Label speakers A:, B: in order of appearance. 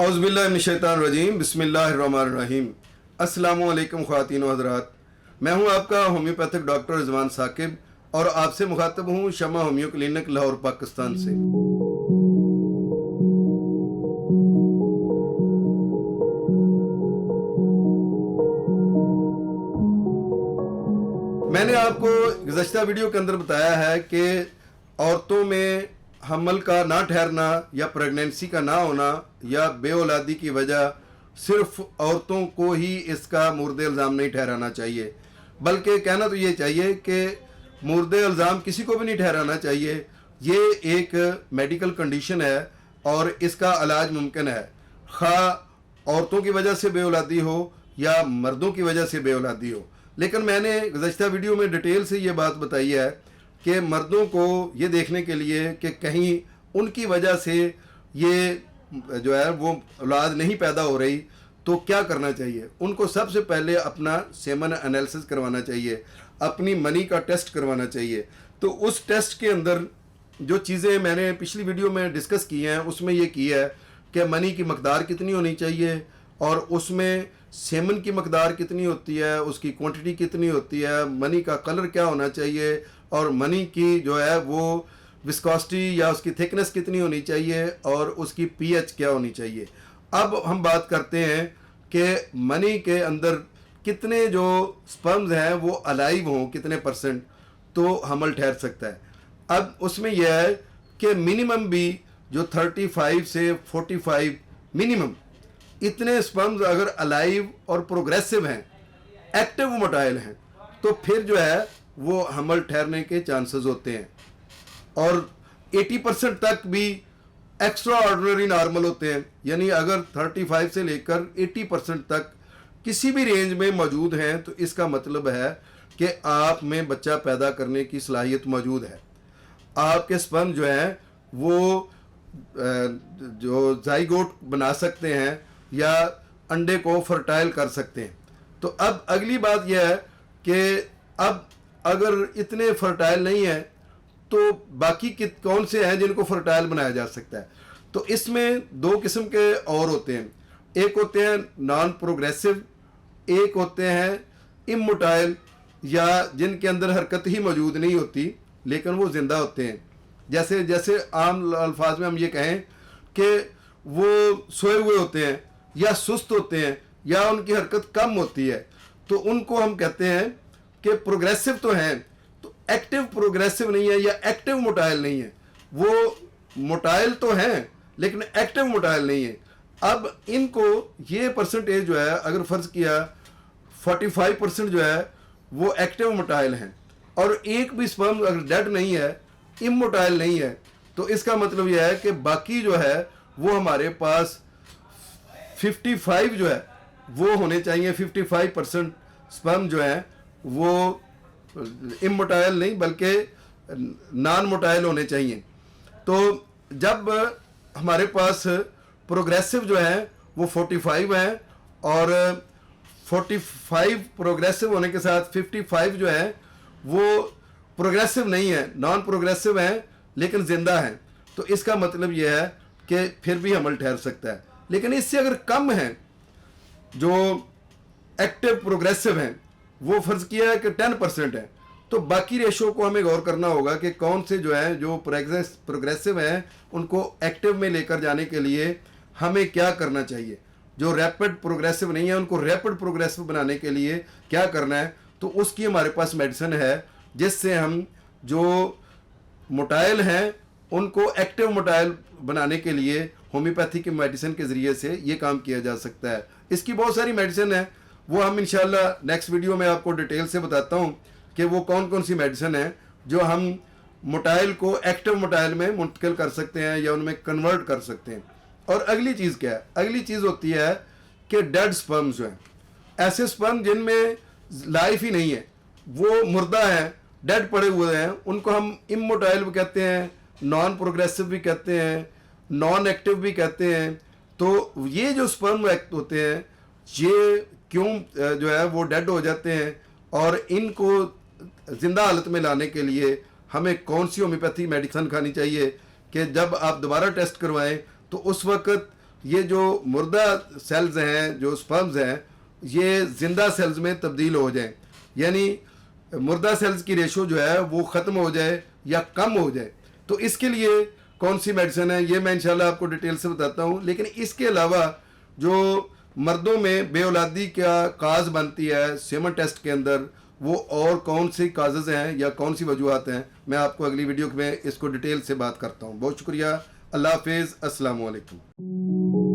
A: औज़ुबिल्लाहिमिनश्शैतानिर्रजीम बिस्मिल्लाहिर्रहमानिर्रहीम। अस्सलामुअलैकुम ख़वातीन व हज़रात, मैं हूं आपका होम्योपैथिक डॉक्टर रिजवान साकिब और आपसे मुखातब हूं शमा होम्यो क्लिनिक लाहौर पाकिस्तान से। मैंने आपको गुज़श्ता वीडियो के अंदर बताया है कि औरतों में हमल का ना ठहरना या प्रेगनेंसी का ना होना या बेऔलादी की वजह सिर्फ औरतों को ही इसका मुर्दे इल्ज़ाम नहीं ठहराना चाहिए, बल्कि कहना तो ये चाहिए कि मुर्दे इल्ज़ाम किसी को भी नहीं ठहराना चाहिए। ये एक मेडिकल कंडीशन है और इसका इलाज मुमकिन है, खा औरतों की वजह से बेऔलादी हो या मर्दों की वजह से बेऔलादी हो। लेकिन मैंने गुज़श्ता वीडियो में डिटेल से ये बात बताई है कि मर्दों को ये देखने के लिए कि कहीं उनकी वजह से ये जो है वो औलाद नहीं पैदा हो रही तो क्या करना चाहिए। उनको सबसे पहले अपना सेमन एनालिसिस करवाना चाहिए, अपनी मनी का टेस्ट करवाना चाहिए। तो उस टेस्ट के अंदर जो चीज़ें मैंने पिछली वीडियो में डिस्कस की हैं उसमें ये की है कि मनी की मकदार कितनी होनी चाहिए और उसमें सेमन की मकदार कितनी होती है, उसकी क्वांटिटी कितनी होती है, मनी का कलर क्या होना चाहिए और मनी की जो है वो विस्कोसिटी या उसकी थिकनेस कितनी होनी चाहिए और उसकी पीएच क्या होनी चाहिए। अब हम बात करते हैं कि मनी के अंदर कितने जो स्पर्म्स हैं वो अलाइव हों, कितने परसेंट तो हमल ठहर सकता है। अब उसमें यह है कि मिनिमम भी जो 35 से 45 मिनिमम इतने स्पर्म्स अगर अलाइव और प्रोग्रेसिव हैं, एक्टिव मोटाइल हैं, तो फिर जो है वो हमल ठहरने के चांसेस होते हैं। और 80% तक भी एक्स्ट्रा ऑर्डिनरी नॉर्मल होते हैं, यानी अगर 35 से लेकर 80% तक किसी भी रेंज में मौजूद हैं तो इसका मतलब है कि आप में बच्चा पैदा करने की सलाहियत मौजूद है। आपके स्पर्म जो हैं वो जो जाइगोट बना सकते हैं या अंडे को फर्टाइल कर सकते हैं। तो अब अगली बात यह है कि अब अगर इतने फर्टाइल नहीं है तो बाकी कौन से हैं जिनको फर्टाइल बनाया जा सकता है। तो इसमें दो किस्म के और होते हैं, एक होते हैं नॉन प्रोग्रेसिव, एक होते हैं इमोटाइल या जिनके अंदर हरकत ही मौजूद नहीं होती लेकिन वो ज़िंदा होते हैं। जैसे जैसे आम अल्फाज में हम ये कहें कि वो सोए हुए होते हैं या सुस्त होते हैं या उनकी हरकत कम होती है, तो उनको हम कहते हैं कि प्रोग्रेसिव तो हैं, तो एक्टिव प्रोग्रेसिव नहीं है या एक्टिव मोटाइल नहीं है। वो मोटाइल तो हैं लेकिन एक्टिव मोटाइल नहीं है। अब इनको ये परसेंटेज जो है अगर फ़र्ज़ किया 45% जो है वो एक्टिव मोटाइल हैं और एक भी स्पर्म अगर डेड नहीं है, इमोटाइल नहीं है, तो इसका मतलब यह है कि बाकी जो है वो हमारे पास 55 जो है वो होने चाहिए। 55% स्पर्म जो है वो इमोटाइल नहीं बल्कि नॉन मोटाइल होने चाहिए। तो जब हमारे पास प्रोग्रेसिव जो है वो 45 हैं और 45 प्रोग्रेसिव होने के साथ 55 जो है वो प्रोग्रेसिव नहीं है, नॉन प्रोग्रेसिव हैं लेकिन ज़िंदा हैं, तो इसका मतलब यह है कि फिर भी हमल ठहर सकता है। लेकिन इससे अगर कम हैं जो एक्टिव प्रोग्रेसिव हैं, वो फ़र्ज़ किया है कि 10% है, तो बाकी रेशो को हमें गौर करना होगा कि कौन से जो है जो प्रोग्रेसिव हैं उनको एक्टिव में लेकर जाने के लिए हमें क्या करना चाहिए। जो रैपिड प्रोग्रेसिव नहीं है उनको रैपिड प्रोग्रेसिव बनाने के लिए क्या करना है, तो उसकी हमारे पास मेडिसिन है जिससे हम जो मोटाइल हैं उनको एक्टिव मोटाइल बनाने के लिए होम्योपैथी की मेडिसिन के ज़रिए से ये काम किया जा सकता है। इसकी बहुत सारी मेडिसिन है, वो हम इंशाल्लाह नेक्स्ट वीडियो में आपको डिटेल से बताता हूँ कि वो कौन कौन सी मेडिसिन है जो हम मोटाइल को एक्टिव मोटाइल में मुंतकिल कर सकते हैं या उनमें कन्वर्ट कर सकते हैं। और अगली चीज़ क्या है, अगली चीज़ होती है कि डेड स्पर्म जो हैं, ऐसे स्पर्म जिनमें लाइफ ही नहीं है, वो मुर्दा हैं, डेड पड़े हुए हैं, उनको हम इमोटाइल भी कहते हैं, नॉन प्रोग्रेसिव भी कहते हैं, नॉन एक्टिव भी कहते हैं। तो ये जो स्पर्म होते हैं ये क्यों जो है वो डेड हो जाते हैं और इनको ज़िंदा हालत में लाने के लिए हमें कौन सी होम्योपैथी मेडिसिन खानी चाहिए कि जब आप दोबारा टेस्ट करवाएं तो उस वक्त ये जो मुर्दा सेल्स हैं, जो स्पर्म्स हैं, ये ज़िंदा सेल्स में तब्दील हो जाएं, यानी मुर्दा सेल्स की रेशो जो है वो ख़त्म हो जाए या कम हो जाए। तो इसके लिए कौन सी मेडिसिन है ये मैं इंशाल्लाह आपको डिटेल से बताता हूँ। लेकिन इसके अलावा जो मर्दों में बेऔलादी का काज बनती है सेमन टेस्ट के अंदर, वो और कौन सी काजेज़ हैं या कौन सी वजूहत हैं, मैं आपको अगली वीडियो में इसको डिटेल से बात करता हूँ। बहुत शुक्रिया। अल्लाह हाफिज़। अस्सलाम वालेकुम।